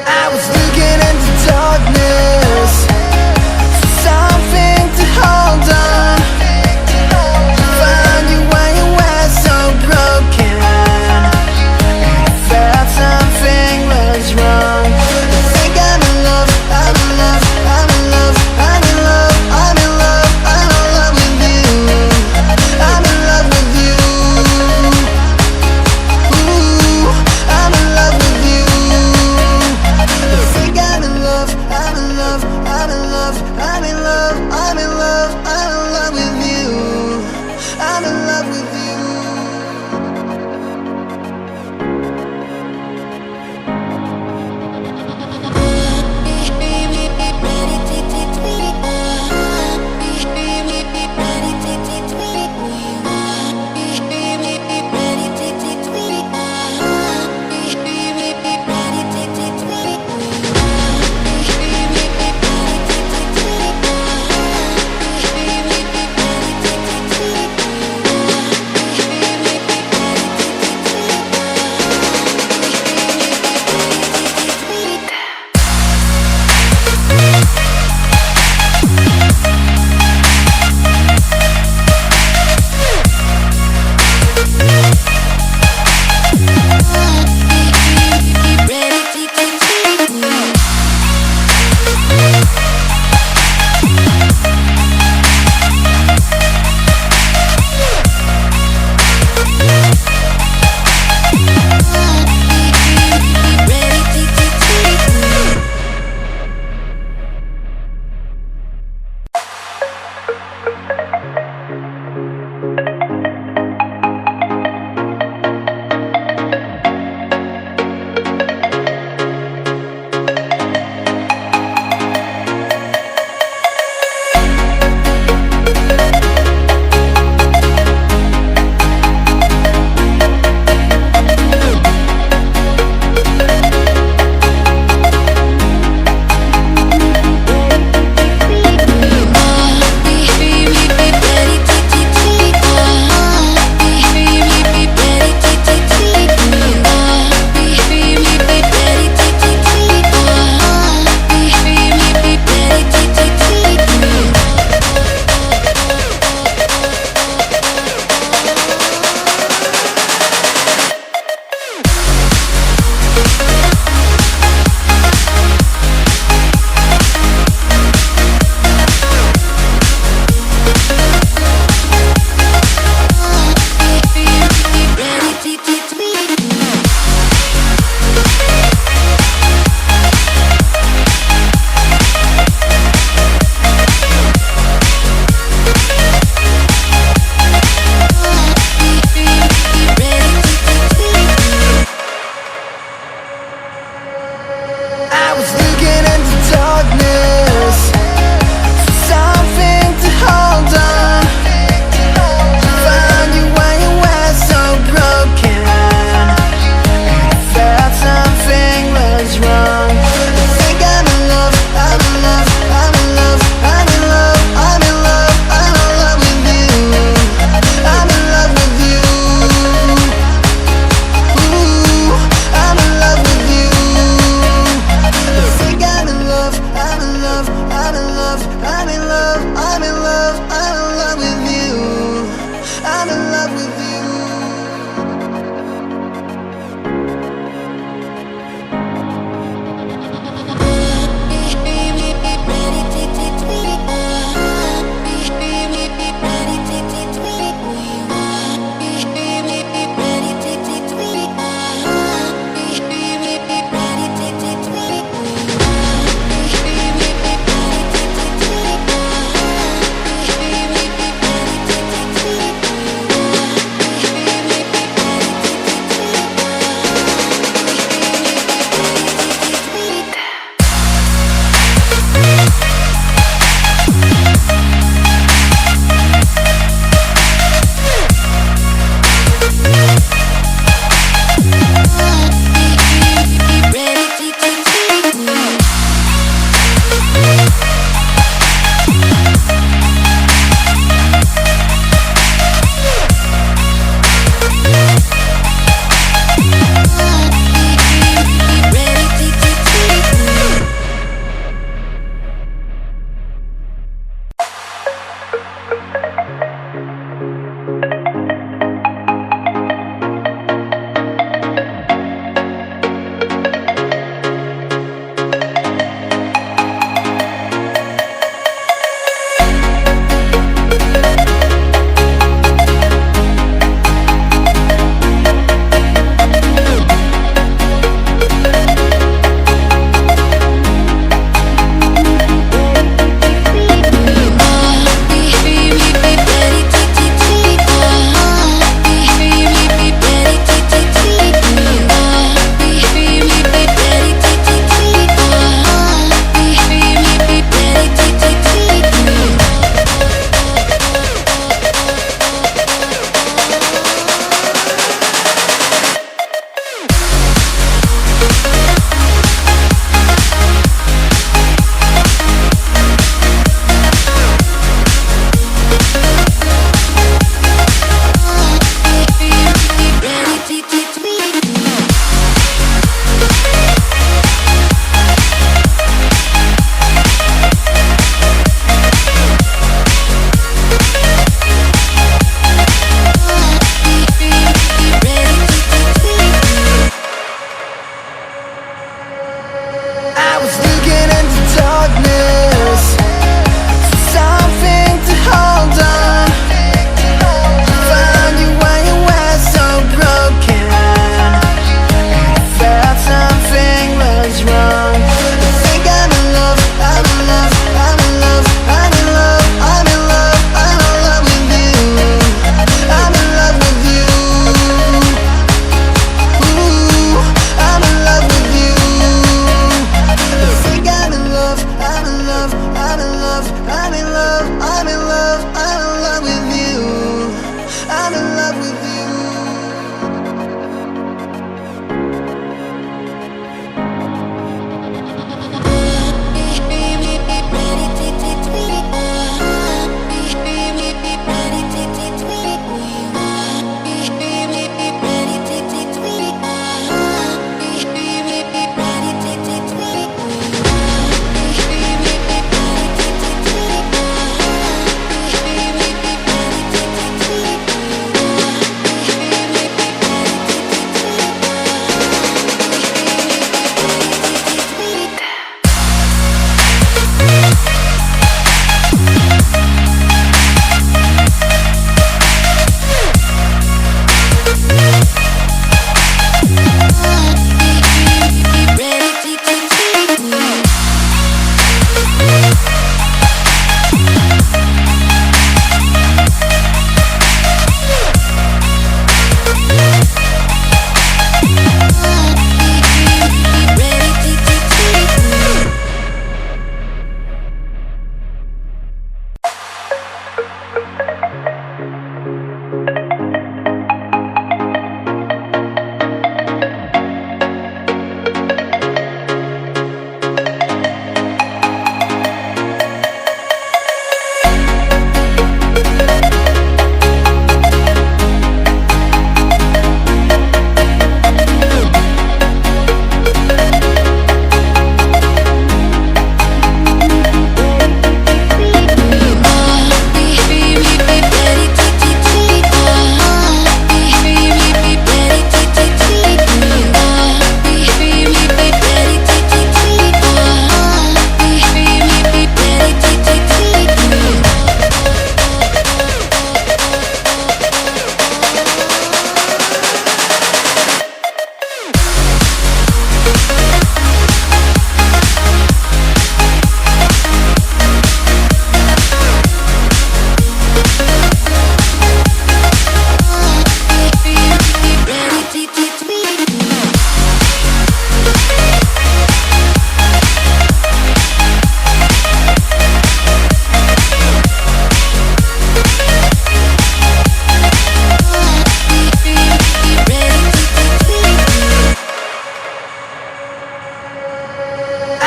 I was looking into darkness for something to hold on. Found you when you were so broken, and I felt something was wrong. I think I'm in love, I'm in love, I'm in love, I'm in love, I'm in love, I'm in love with you. I'm in love with you. Ooh, I'm in love with you. I think I'm in love, I'm in love, I'm in love, I'm in love, I'm in love, I'm in love with you. I'm in love with you. I was looking into darkness for something to hold on. Found you when you were so broken, and I felt something was wrong. I think I'm in love, I'm in love, I'm in love, I'm in love, I'm in love, I'm in love with you. I'm in love with you. Ooh, I'm in love with you. I think I'm in love, I'm in I was looking into darkness for something to hold on. Found you when you were so broken, and I felt something was wrong. I think I'm in love, I'm in love, I'm in love, I'm in love, I'm in love, I'm in love with you. I'm in love with you. Ooh, I'm in love with you. I think I'm in love, I'm in love, I'm in love, I'm in love, I'm in love, I'm in love with you. I'm in love with you.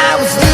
I was